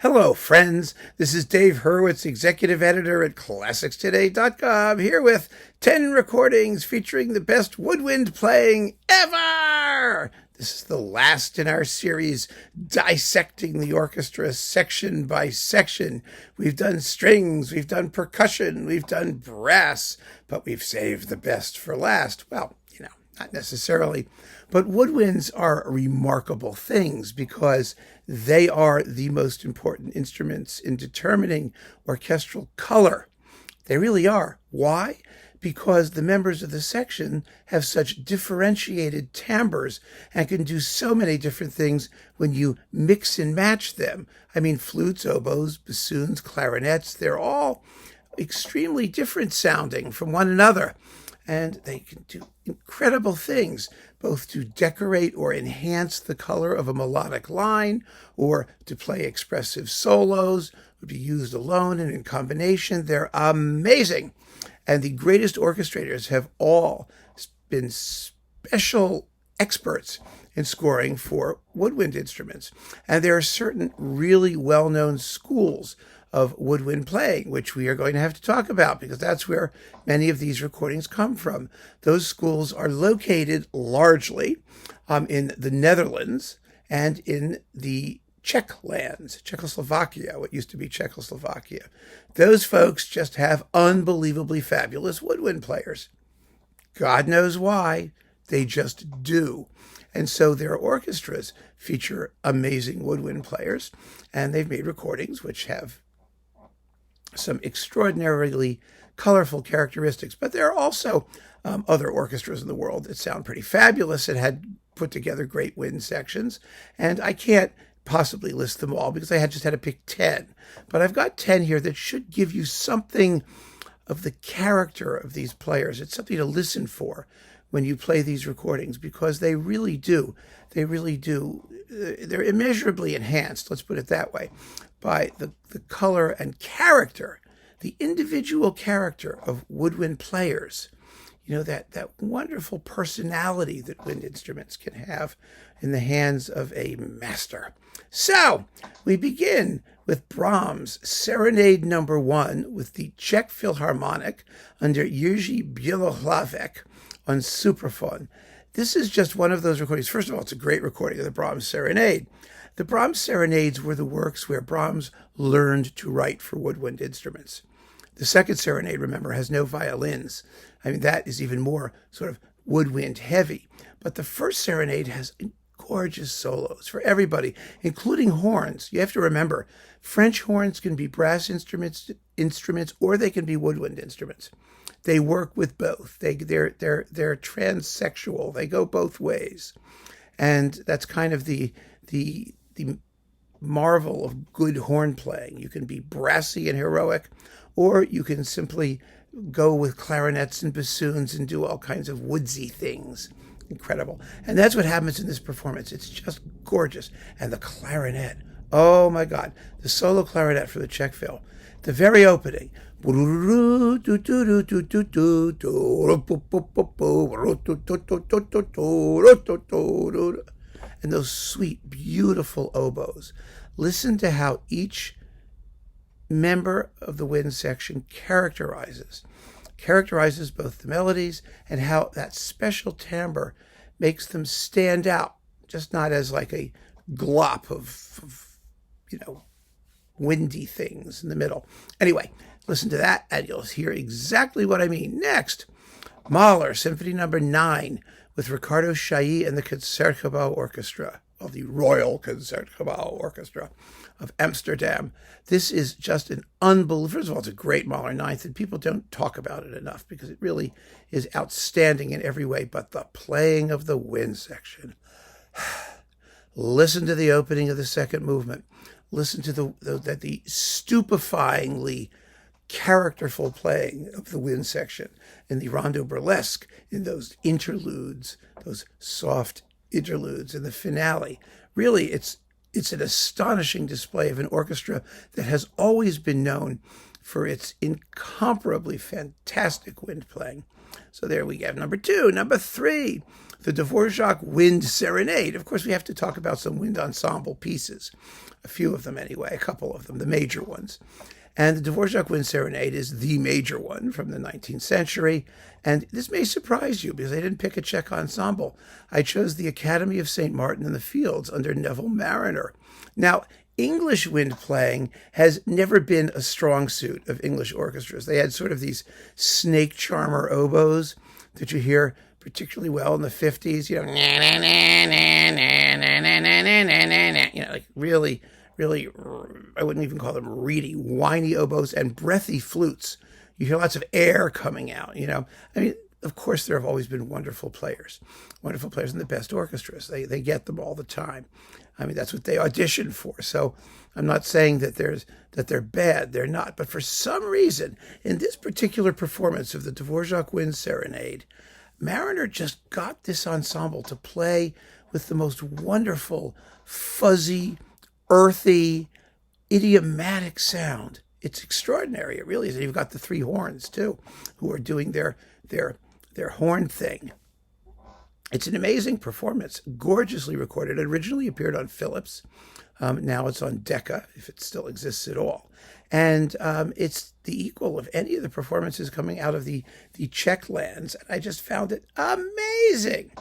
Hello, friends. This is Dave Hurwitz, executive editor at ClassicsToday.com, here with 10 recordings featuring the best woodwind playing ever. This is the last in our series, dissecting the orchestra section by section. We've done strings, we've done percussion, we've done brass, but we've saved the best for last. Well, not necessarily, but woodwinds are remarkable things because they are the most important instruments in determining orchestral color. They really are. Why? Because the members of the section have such differentiated timbres and can do so many different things when you mix and match them. I mean, flutes, oboes, bassoons, clarinets, they're all extremely different sounding from one another. And they can do incredible things, both to decorate or enhance the color of a melodic line, or to play expressive solos, would be used alone and in combination. They're amazing. And the greatest orchestrators have all been special experts in scoring for woodwind instruments. And there are certain really well-known schools of woodwind playing, which we are going to have to talk about because that's where many of these recordings come from. Those schools are located largely in the Netherlands and in the Czech lands, Czechoslovakia, what used to be Czechoslovakia. Those folks just have unbelievably fabulous woodwind players. God knows why, they just do. And so their orchestras feature amazing woodwind players, and they've made recordings which have some extraordinarily colorful characteristics. But there are also other orchestras in the world that sound pretty fabulous and had put together great wind sections. And I can't possibly list them all because I just had to pick 10. But I've got 10 here that should give you something of the character of these players. It's something to listen for when you play these recordings because they really do. They really do. They're immeasurably enhanced, let's put it that way, by the color and character, the individual character of woodwind players. You know, that wonderful personality that wind instruments can have in the hands of a master. So, we begin with Brahms' Serenade No. 1 with the Czech Philharmonic under Jiří Belohlávek on Supraphon. This is just one of those recordings. First of all, it's a great recording of the Brahms Serenade. The Brahms Serenades were the works where Brahms learned to write for woodwind instruments. The second Serenade, remember, has no violins. I mean, that is even more sort of woodwind heavy. But the first Serenade has gorgeous solos for everybody, including horns. You have to remember, French horns can be brass instruments, or they can be woodwind instruments. They work with both. They're transsexual. They go both ways. And that's kind of the marvel of good horn playing. You can be brassy and heroic, or you can simply go with clarinets and bassoons and do all kinds of woodsy things. Incredible. And that's what happens in this performance. It's just gorgeous. And the clarinet, oh my God, the solo clarinet for the Czech Phil, the very opening. And those sweet, beautiful oboes. Listen to how each member of the wind section characterizes both the melodies and how that special timbre makes them stand out, just not as like a glop of windy things in the middle. Anyway, listen to that and you'll hear exactly what I mean. Next, Mahler, Symphony No. 9 with Ricardo Chailly and the Concertgebouw Orchestra, of the Royal Concertgebouw Orchestra of Amsterdam. This is just an unbelievable, first of all, it's a great Mahler Ninth, and people don't talk about it enough because it really is outstanding in every way, but the playing of the wind section. Listen to the opening of the second movement. Listen to the stupefyingly characterful playing of the wind section in the rondo burlesque, in those interludes, those soft interludes in the finale. Really, it's an astonishing display of an orchestra that has always been known for its incomparably fantastic wind playing. So there we have number 2. Number 3, the Dvořák Wind Serenade. Of course, we have to talk about some wind ensemble pieces, a few of them anyway, a couple of them, the major ones. And the Dvořák Wind Serenade is the major one from the 19th century. And this may surprise you because I didn't pick a Czech ensemble. I chose the Academy of St. Martin in the Fields under Neville Marriner. Now, English wind playing has never been a strong suit of English orchestras. They had sort of these snake charmer oboes that you hear particularly well in the 50s, like really, I wouldn't even call them reedy, whiny oboes and breathy flutes. You hear lots of air coming out, I mean, of course, there have always been wonderful players in the best orchestras. They get them all the time. I mean, that's what they audition for. So I'm not saying that they're bad. They're not. But for some reason, in this particular performance of the Dvořák Wind Serenade, Marriner just got this ensemble to play with the most wonderful, fuzzy, earthy, idiomatic sound. It's extraordinary. It really is. And you've got the three horns, too, who are doing their horn thing. It's an amazing performance, gorgeously recorded. It originally appeared on Philips. Now it's on Decca, if it still exists at all. And it's the equal of any of the performances coming out of the Czech lands. And I just found it amazing.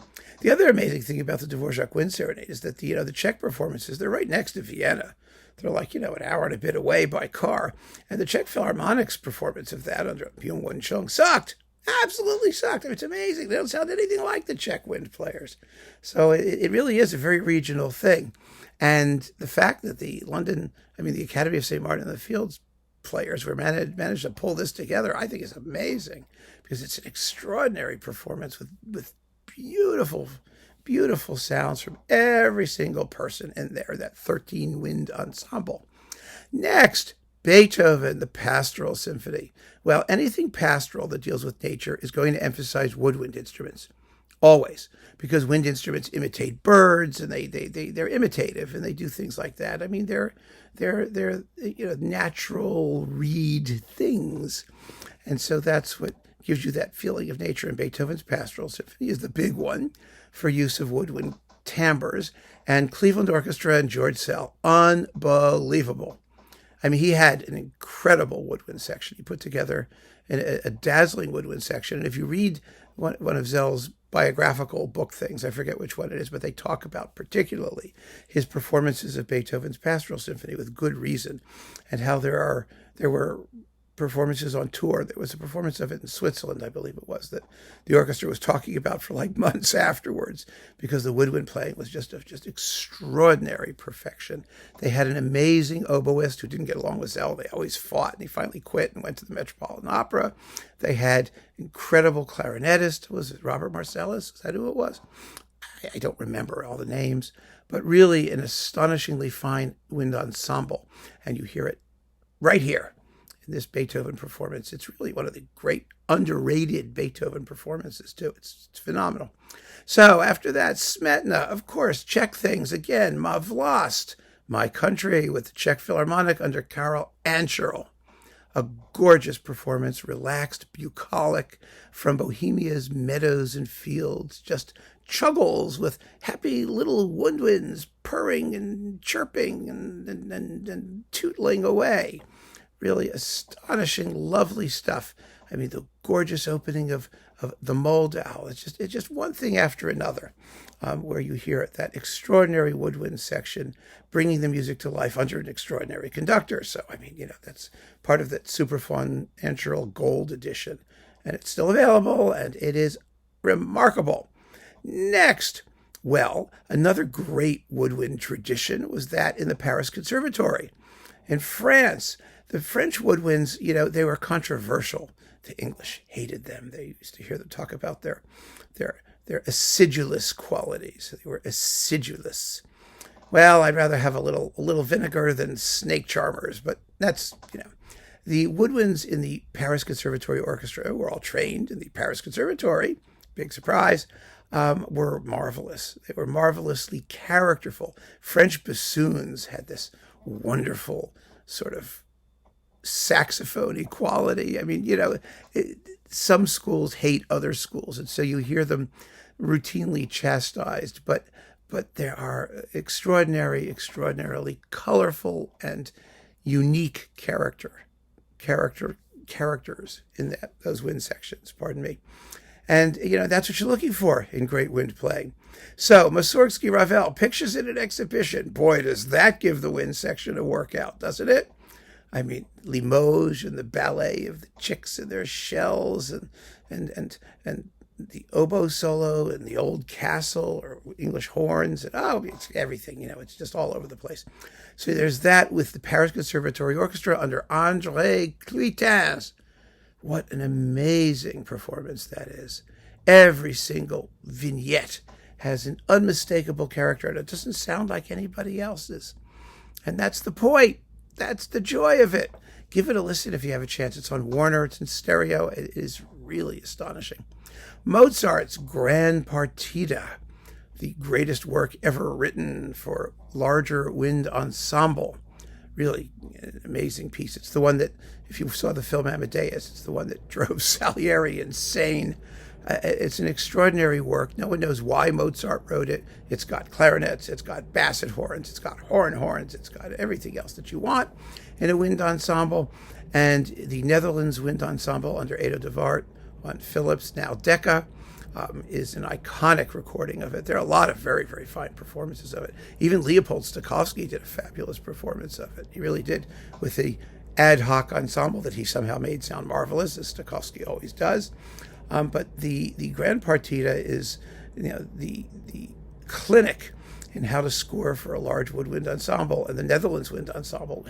The other amazing thing about the Dvořák Wind Serenade is that the Czech performances, they're right next to Vienna. They're like, an hour and a bit away by car. And the Czech Philharmonic's performance of that under Byung-Won Chung sucked. Absolutely sucked. It's amazing. They don't sound anything like the Czech wind players. So it really is a very regional thing. And the fact that the Academy of St. Martin in the Fields players were managed to pull this together, I think is amazing because it's an extraordinary performance with beautiful, beautiful sounds from every single person in there, that 13-wind ensemble. Next, Beethoven, the Pastoral Symphony. Well, anything pastoral that deals with nature is going to emphasize woodwind instruments, always, because wind instruments imitate birds, and they're imitative, and they do things like that. I mean, they're natural reed things, and so that's what gives you that feeling of nature. And Beethoven's Pastoral Symphony is the big one for use of woodwind timbres, and Cleveland Orchestra and George Szell, unbelievable. I mean, he had an incredible woodwind section. He put together a dazzling woodwind section. And if you read one of Szell's biographical book things, I forget which one it is, but they talk about particularly his performances of Beethoven's Pastoral Symphony with good reason, and how there were performances on tour. There was a performance of it in Switzerland, I believe it was, that the orchestra was talking about for like months afterwards because the woodwind playing was just extraordinary perfection. They had an amazing oboist who didn't get along with Szell. They always fought, and he finally quit and went to the Metropolitan Opera. They had incredible clarinetist. Was it Robert Marcellus? Is that who it was? I don't remember all the names, but really an astonishingly fine wind ensemble. And you hear it right here in this Beethoven performance. It's really one of the great underrated Beethoven performances, too. It's phenomenal. So after that, Smetana, of course, Czech things again. Vlást, My Country, with the Czech Philharmonic under Karel Ancerl. A gorgeous performance, relaxed, bucolic, from Bohemia's meadows and fields, just chuggles with happy little woodwinds purring and chirping and tootling away. Really astonishing, lovely stuff. I mean, the gorgeous opening of the Moldau. It's just one thing after another, where you hear it, that extraordinary woodwind section bringing the music to life under an extraordinary conductor. So, I mean, that's part of that Supraphon Ancerl Gold edition. And it's still available, and it is remarkable. Next, well, another great woodwind tradition was that in the Paris Conservatory. In France, the French woodwinds, they were controversial. The English hated them. They used to hear them talk about their acidulous qualities. They were acidulous. Well, I'd rather have a little vinegar than snake charmers, but that's, The woodwinds in the Paris Conservatory Orchestra were all trained in the Paris Conservatory. Big surprise. Were marvelous. They were marvelously characterful. French bassoons had this wonderful sort of saxophone quality. I mean, some schools hate other schools, and so you hear them routinely chastised, but there are extraordinarily colorful and unique characters in those wind sections, pardon me. And, that's what you're looking for in great wind playing. So, Mussorgsky Ravel, pictures in an exhibition. Boy, does that give the wind section a workout, doesn't it? I mean, Limoges and the ballet of the chicks and their shells and the oboe solo and the old castle or English horns. And, it's everything, it's just all over the place. So there's that with the Paris Conservatory Orchestra under André Cluytens. What an amazing performance that is. Every single vignette has an unmistakable character, and it doesn't sound like anybody else's. And that's the point. That's the joy of it. Give it a listen if you have a chance. It's on Warner. It's in stereo. It is really astonishing. Mozart's Gran Partita, the greatest work ever written for larger wind ensemble. Really an amazing piece. It's the one that, if you saw the film Amadeus, it's the one that drove Salieri insane. It's an extraordinary work. No one knows why Mozart wrote it. It's got clarinets, it's got basset horns, it's got horns, it's got everything else that you want in a wind ensemble. And the Netherlands Wind Ensemble under Edo de Waart on Philips, now Decca, is an iconic recording of it. There are a lot of very, very fine performances of it. Even Leopold Stokowski did a fabulous performance of it. He really did, with the ad hoc ensemble that he somehow made sound marvelous, as Stokowski always does. But the Gran Partita is, the clinic in how to score for a large woodwind ensemble. And the Netherlands Wind Ensemble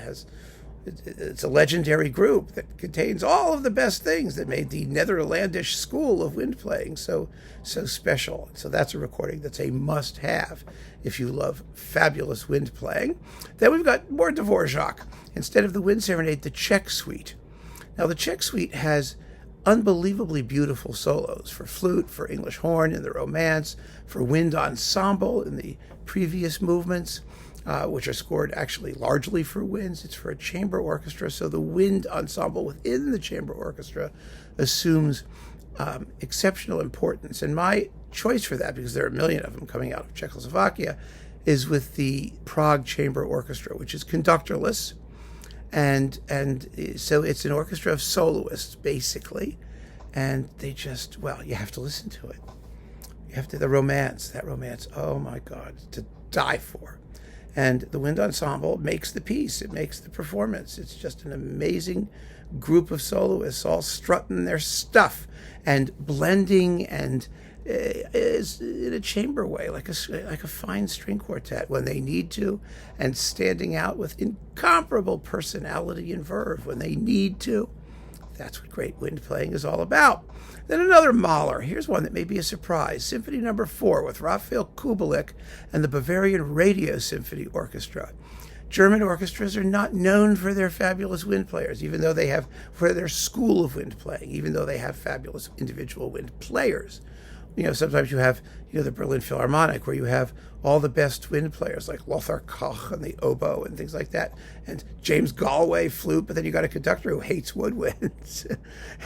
it's a legendary group that contains all of the best things that made the Netherlandish school of wind playing so special. So that's a recording that's a must-have if you love fabulous wind playing. Then we've got more Dvořák. Instead of the Wind Serenade, the Czech Suite. Now, the Czech Suite has unbelievably beautiful solos for flute, for English horn in the Romance, for wind ensemble in the previous movements, which are scored actually largely for winds. It's for a chamber orchestra, so the wind ensemble within the chamber orchestra assumes exceptional importance. And my choice for that, because there are a million of them coming out of Czechoslovakia, is with the Prague Chamber Orchestra, which is conductorless. And so it's an orchestra of soloists, basically. And they just, you have to listen to it. You have to, that romance, oh my God, to die for. And the wind ensemble makes the piece. It makes the performance. It's just an amazing group of soloists all strutting their stuff and blending and is in a chamber way, like a fine string quartet when they need to, and standing out with incomparable personality and verve when they need to. That's what great wind playing is all about. Then another Mahler. Here's one that may be a surprise. Symphony No. 4 with Raphael Kubelik and the Bavarian Radio Symphony Orchestra. German orchestras are not known for their fabulous wind players, even though they have, for their school of wind playing, even though they have fabulous individual wind players. Sometimes you have, the Berlin Philharmonic, where you have all the best wind players like Lothar Koch and the oboe and things like that, and James Galway flute, but then you got a conductor who hates woodwinds.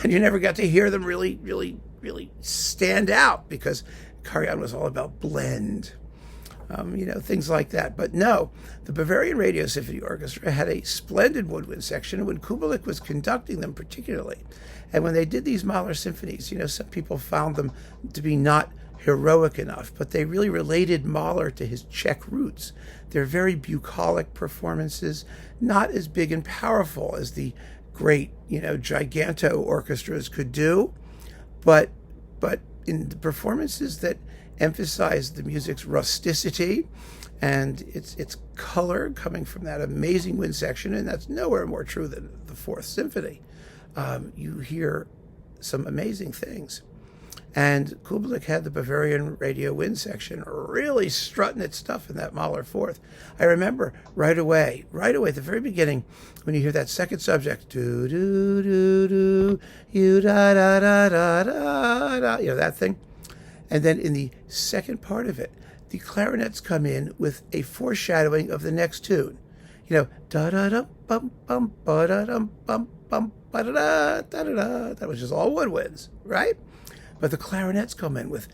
And you never got to hear them really, really, really stand out because Karajan was all about blend. Things like that. But no, the Bavarian Radio Symphony Orchestra had a splendid woodwind section when Kubelik was conducting them particularly. And when they did these Mahler symphonies, some people found them to be not heroic enough, but they really related Mahler to his Czech roots. They're very bucolic performances, not as big and powerful as the great, giganto orchestras could do, but in the performances that emphasized the music's rusticity and its color coming from that amazing wind section, and that's nowhere more true than the Fourth Symphony. You hear some amazing things. And Kubelik had the Bavarian radio wind section really strutting its stuff in that Mahler Fourth. I remember right away, at the very beginning, when you hear that second subject, do do do do, you da da da da da da, that thing. And then in the second part of it, the clarinets come in with a foreshadowing of the next tune. Da da da bum bum ba da dum bum bum ba da da da da da. That was just all woodwinds, right? But the clarinets come in with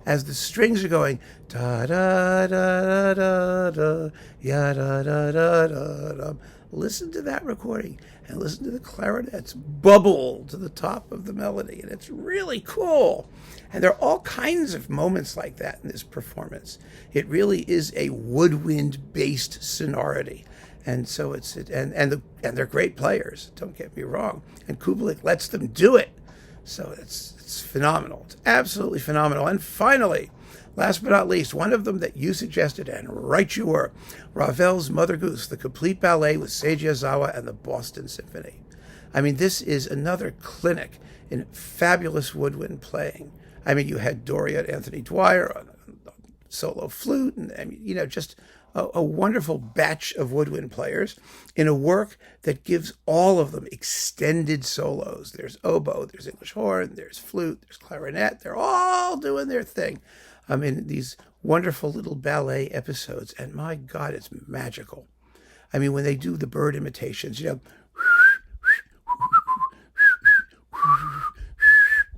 as the strings are going da da da da da ya da da da da da. Listen to that recording and listen to the clarinets bubble to the top of the melody, and it's really cool. And there are all kinds of moments like that in this performance. It really is a woodwind-based sonority. And so and they're great players, don't get me wrong. And Kubelik lets them do it. So it's phenomenal. It's absolutely phenomenal. And finally, last but not least, one of them that you suggested, and right you were, Ravel's Mother Goose, the complete ballet with Seiji Ozawa and the Boston Symphony. I mean, this is another clinic in fabulous woodwind playing. I mean, you had Doria and Anthony Dwyer on solo flute, and I mean, just a wonderful batch of woodwind players in a work that gives all of them extended solos. There's oboe, there's English horn, there's flute, there's clarinet. They're all doing their thing in these wonderful little ballet episodes. And my God, it's magical. I mean, when they do the bird imitations,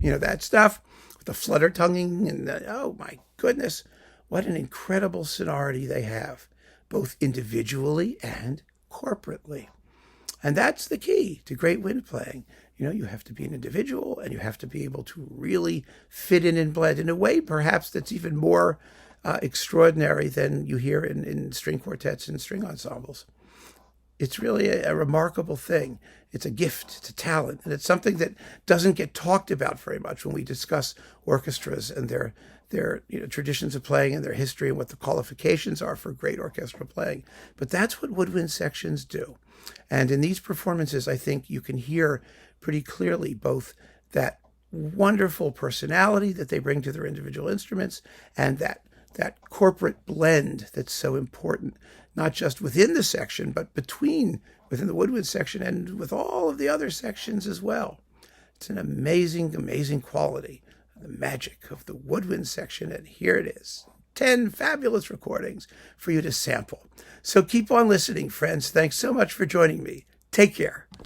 that stuff with the flutter tonguing and oh my goodness. What an incredible sonority they have, both individually and corporately. And that's the key to great wind playing. You have to be an individual, and you have to be able to really fit in and blend in a way perhaps that's even more extraordinary than you hear in string quartets and string ensembles. It's really a remarkable thing. It's a gift, it's a talent, and it's something that doesn't get talked about very much when we discuss orchestras and their traditions of playing and their history and what the qualifications are for great orchestral playing. But that's what woodwind sections do. And in these performances, I think you can hear pretty clearly both that wonderful personality that they bring to their individual instruments and that corporate blend that's so important, not just within the section, but within the woodwind section and with all of the other sections as well. It's an amazing, amazing quality, the magic of the woodwind section, and here it is. 10 fabulous recordings for you to sample. So keep on listening, friends. Thanks so much for joining me. Take care.